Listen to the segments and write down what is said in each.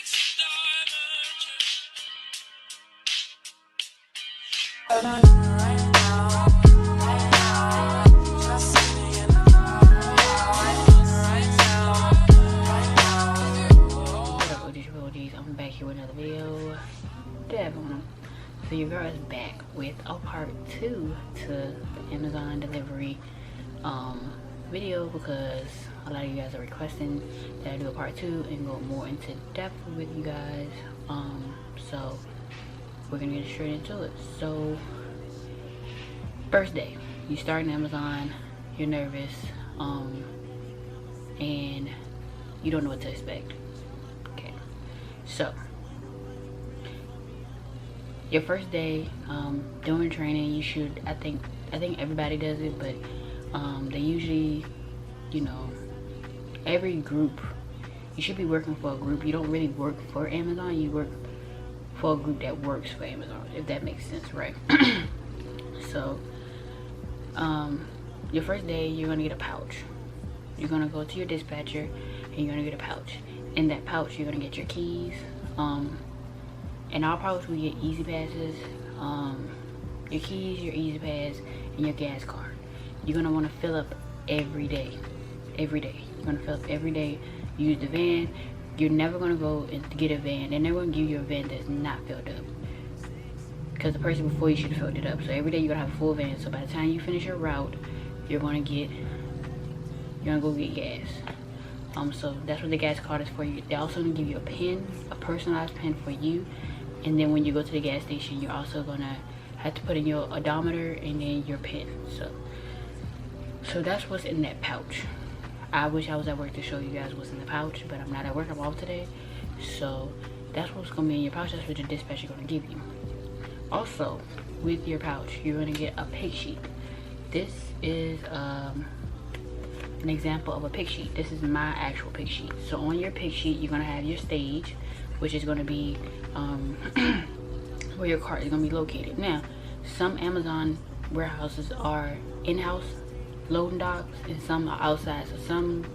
I'm back here with another video. So your girl is back with a part 2 to the Amazon delivery video, because a lot of you guys are requesting that I do a part 2 and go more into depth with you guys. So we're gonna get straight into it. So first day, you start in Amazon, you're nervous, and you don't know what to expect. Okay, so your first day doing training, you should, I think everybody does it, but they usually, you know, every group, you should be working for a group. You don't really work for Amazon, you work for a group that works for Amazon, if that makes sense, right? So your first day, you're gonna get a pouch. You're gonna go to your dispatcher and you're gonna get a pouch. In that pouch, you're gonna get your keys. In our pouch, we get easy passes, your keys, your easy pass, and your gas card. You're gonna want to fill up every day. You're gonna fill up every day. Use the van. You're never gonna go and get a van. They're never gonna give you a van that's not filled up, because the person before you should have filled it up. So every day you're gonna have a full van. So by the time you finish your route, you're gonna go get gas. So that's what the gas card is for. You. They're also gonna give you a pen, a personalized pen for you. And then when you go to the gas station, you're also gonna have to put in your odometer and then your pen. So that's what's in that pouch. I wish I was at work to show you guys what's in the pouch, but I'm not at work, I'm off today. So that's what's gonna be in your pouch. That's what your dispatcher gonna give you. Also, with your pouch, you're gonna get a pick sheet. This is an example of a pick sheet. This is my actual pick sheet. So on your pick sheet, you're gonna have your stage, which is gonna be where your cart is gonna be located. Now, some Amazon warehouses are in-house loading docks and some are outside. So some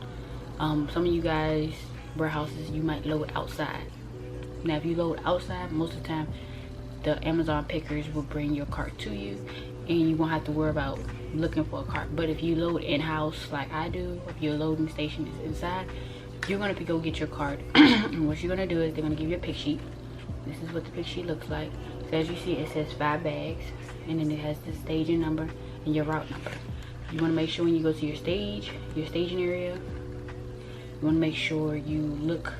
of you guys warehouses, you might load outside. Now if you load outside, most of the time the Amazon pickers will bring your cart to you and you won't have to worry about looking for a cart. But if you load in-house like I do, if your loading station is inside, you're gonna go get your cart. And what you're gonna do is they're gonna give you a pick sheet. This is what the pick sheet looks like. So as you see, it says 5 bags, and then it has the staging number and your route number. You want to make sure when you go to your staging area, you want to make sure you look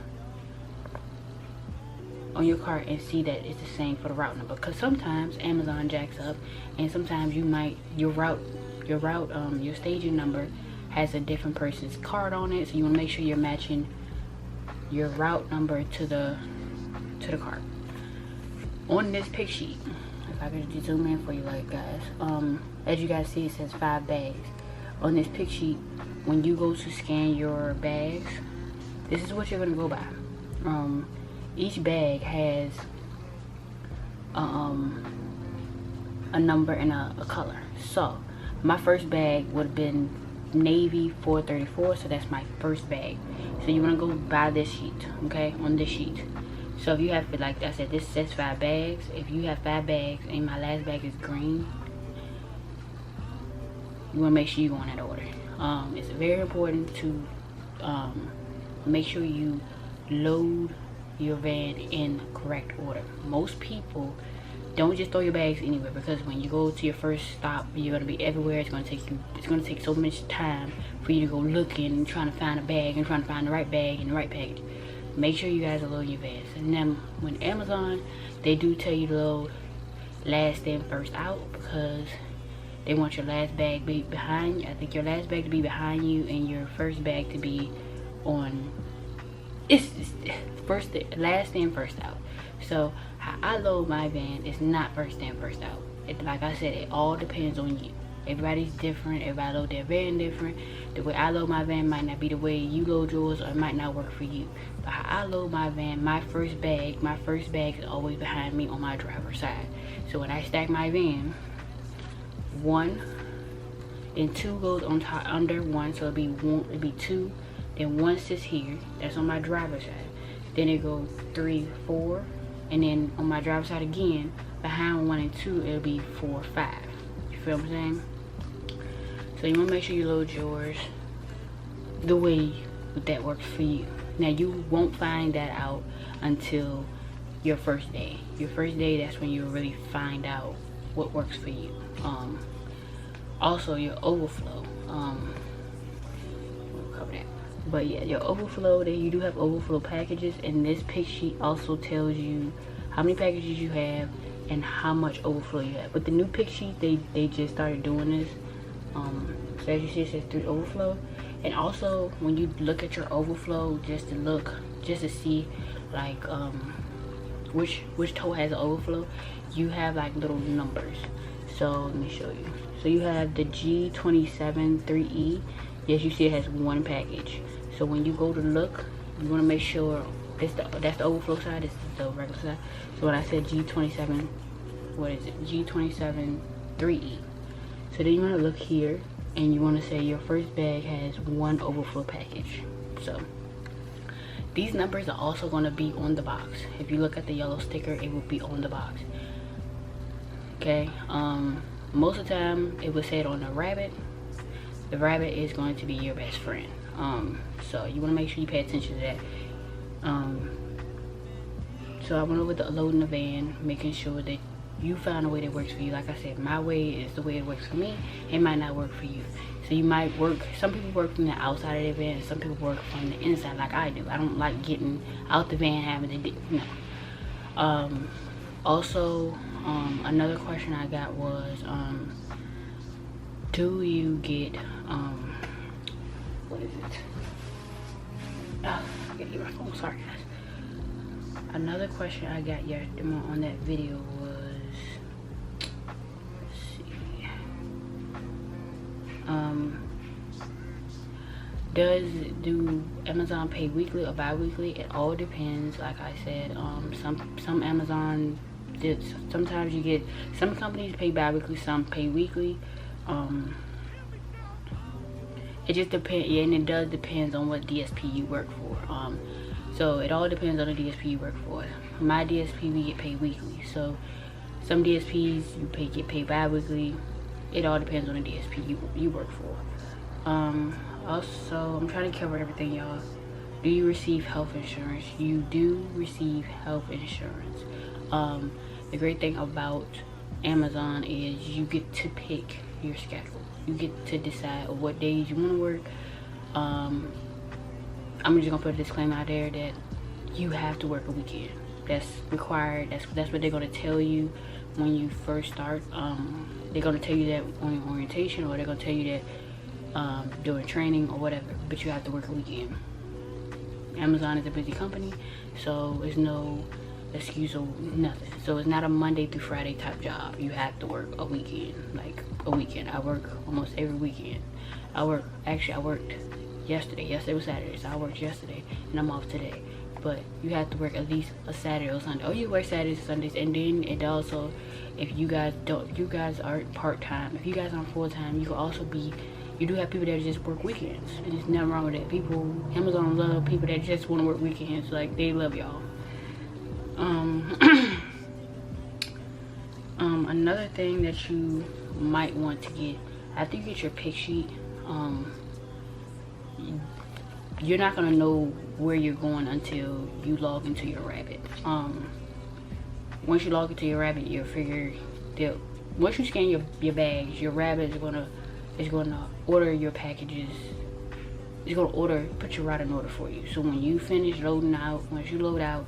on your cart and see that it's the same for the route number, because sometimes Amazon jacks up, and sometimes you might your staging number has a different person's card on it. So you want to make sure you're matching your route number to the cart. On this pick sheet, if I could zoom in for you guys, as you guys see, it says 5 bags. On this pick sheet, when you go to scan your bags, this is what you're gonna go by. Each bag has a number and a color. So my first bag would have been navy 434, so that's my first bag. So you want to go by this sheet, okay, on this sheet. So if you have, like I said, this says 5 bags. If you have 5 bags and my last bag is green, you want to make sure you go in that order. It's very important to make sure you load your van in correct order. Most people don't just throw your bags anywhere, because when you go to your first stop, you're gonna be everywhere. It's gonna take so much time for you to go looking and trying to find a bag and trying to find the right bag and the right package. Make sure you guys are loading your vans. And then when Amazon, they do tell you to load last in, first out, because they want your last bag be behind you. I think your last bag to be behind you and your first bag to be on. It's last in, first out. So how I load my van is not first in, first out. Like I said, it all depends on you. Everybody's different. Everybody load their van different. The way I load my van might not be the way you load yours, or it might not work for you. But how I load my van, my first bag is always behind me on my driver's side. So when I stack my van, 1 and 2 goes on top under 1, so it'll be 2. Then 1 sits here. That's on my driver's side. then it goes 3, 4, and then on my driver's side again, behind 1 and 2, it'll be 4, 5. You feel what I'm saying? So you want to make sure you load yours the way that works for you. Now you won't find that out until your first day. Your first day, that's when you really find out what works for you. Also your overflow. We'll cover that. But yeah, your overflow, you do have overflow packages, and this pick sheet also tells you how many packages you have and how much overflow you have. But the new pick sheet, they just started doing this. So as you see, it says 3 overflow. And also when you look at your overflow, just to see like which toe has an overflow, you have like little numbers. So let me show you. So you have the G27 3E. Yes, you see it has 1 package. So when you go to look, you want to make sure that's the overflow side, this is the regular side. So when I said G27, what is it? G27 3E. So then you want to look here, and you want to say your first bag has 1 overflow package. So these numbers are also going to be on the box. If you look at the yellow sticker, it will be on the box. Okay. Most of the time it will say it on the rabbit. The rabbit is going to be your best friend. So you want to make sure you pay attention to that. So I went over the loading the van, making sure that you find a way that works for you. Like I said, my way is the way it works for me. It might not work for you. So you might work, some people work from the outside of the van, and some people work from the inside like I do. I don't like getting out the van, having to do, no. Also, another question I got was, do you get, what is it? Oh, I gotta get my phone, sorry guys. Another question I got on that video was, let's see, do Amazon pay weekly or bi-weekly? It all depends. Like I said, some Amazon, sometimes you get, some companies pay bi-weekly, some pay weekly. It just depends. Yeah, and it does depends on what DSP you work for. So it all depends on the DSP you work for. My DSP, we get paid weekly. So some DSPs get paid bi-weekly. It all depends on the DSP you work for. Also, I'm trying to cover everything, y'all. Do you receive health insurance? You do receive health insurance. The great thing about Amazon is you get to pick your schedule. You get to decide what days you want to work. I'm just gonna put a disclaimer out there that you have to work a weekend. That's required. That's what they're gonna tell you when you first start. They're gonna tell you that on your orientation, or they're gonna tell you that during training or whatever. But you have to work a weekend. Amazon is a busy company, so there's no excuse or nothing. So it's not a Monday through Friday type job. You have to work a weekend, like a weekend. I work almost every weekend. I worked yesterday. Yesterday was Saturday, so I worked yesterday, and I'm off today. But you have to work at least a Saturday or Sunday. Oh, you work Saturdays and Sundays, and then it also, if you guys aren't part-time, if you guys aren't full-time, you can also be, you do have people that just work weekends, and there's nothing wrong with that. People, Amazon love people that just want to work weekends. Like, they love y'all. Another thing that you might want to get after you get your pick sheet, you're not gonna know where you're going until you log into your Rabbit. Once you log into your Rabbit, you'll figure that once you scan your bags, your Rabbit is gonna order your packages. It's gonna put your route in order for you. So when you finish loading out, once you load out,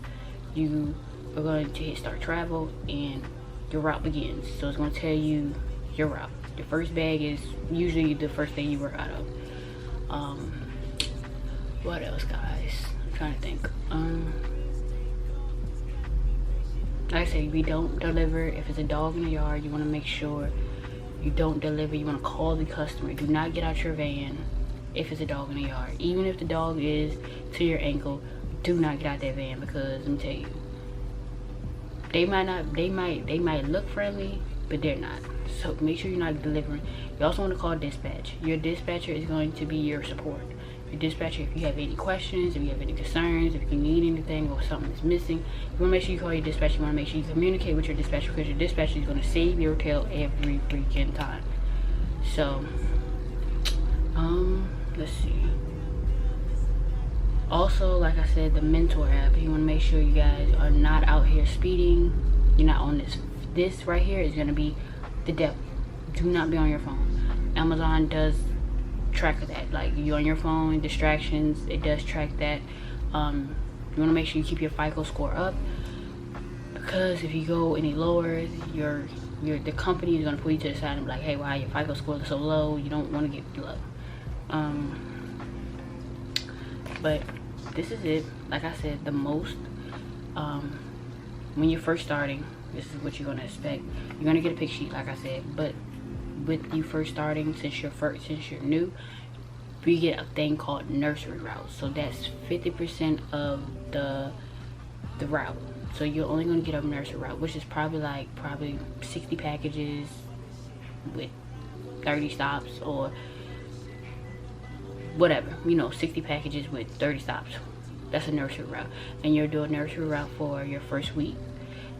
you are going to hit start travel, and your route begins. So it's gonna tell you your route. The first bag is usually the first thing you work out of. What else, guys? I'm trying to think. Like I say, we don't deliver. If it's a dog in the yard, you want to make sure you don't deliver. You want to call the customer. Do not get out your van if it's a dog in the yard. Even if the dog is to your ankle, do not get out that van, because let me tell you, they might look friendly, but they're not. So make sure you're not delivering. You also want to call dispatch. Your dispatcher is going to be your support. your dispatcher if you have any questions, if you have any concerns, if you need anything or something is missing. You want to make sure you call your dispatcher. You want to make sure you communicate with your dispatcher, because your dispatcher is going to save your tail every freaking time. So let's see. Also, like I said, the Mentor app, you want to make sure you guys are not out here speeding. You're not on this right here is going to be the devil. Do not be on your phone. Amazon does track of that. Like, you on your phone, distractions, it does track that. You want to make sure you keep your FICO score up, because if you go any lower, the company is going to put you to the side and be like, hey, why your FICO score is so low? You don't want to get low. But this is it. Like I said, the most when you're first starting, this is what you're going to expect. You're going to get a pick sheet, like I said, but with you first starting, since you're new, we get a thing called nursery routes. So that's 50% of the route. So you're only going to get a nursery route, which is probably 60 packages with 30 stops, or whatever, 60 packages with 30 stops. That's a nursery route. And you're doing nursery route for your first week.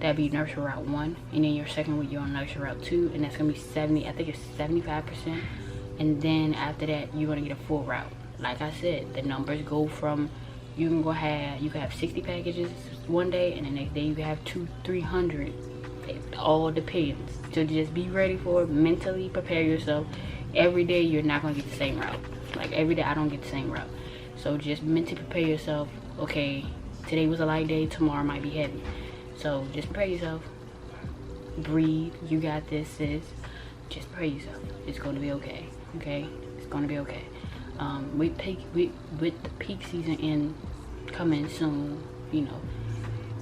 That'd be nursery route 1, and then your second week you're on nursery route 2, and that's gonna be 70. I think it's 75%. And then after that, you're gonna get a full route. Like I said, the numbers go from, you can have 60 packages one day, and the next day you can have 200-300. It all depends. So just be ready for it. Mentally prepare yourself. Every day you're not gonna get the same route. Like every day I don't get the same route. So just mentally prepare yourself. Okay, today was a light day, tomorrow might be heavy. So just prepare yourself. Breathe. You got this, sis. Just prepare yourself. It's gonna be okay. Okay? It's gonna be okay. With the peak season coming soon,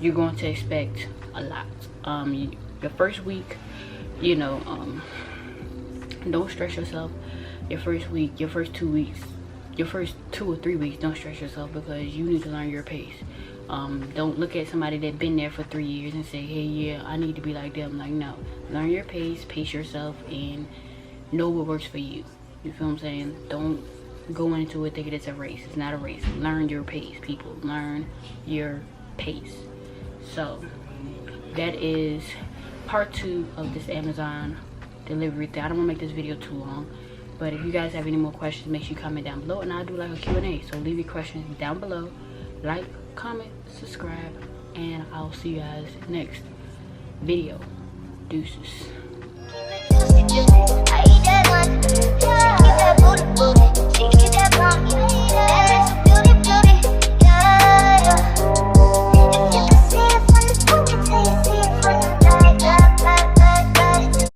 you're going to expect a lot. Your first week, don't stress yourself. Your first week, your first 2 weeks, your first 2 or 3 weeks, don't stress yourself, because you need to learn your pace. Don't look at somebody that's been there for 3 years and say, hey, yeah, I need to be like them. Like, no. Learn your pace yourself, and know what works for you. You feel what I'm saying? Don't go into it thinking it's a race. It's not a race. Learn your pace, people. Learn your pace. So that is part 2 of this Amazon delivery thing. I don't want to make this video too long, but if you guys have any more questions, make sure you comment down below, and I'll do like a Q&A. So leave your questions down below. Like, comment, subscribe, and I'll see you guys next video. Deuces.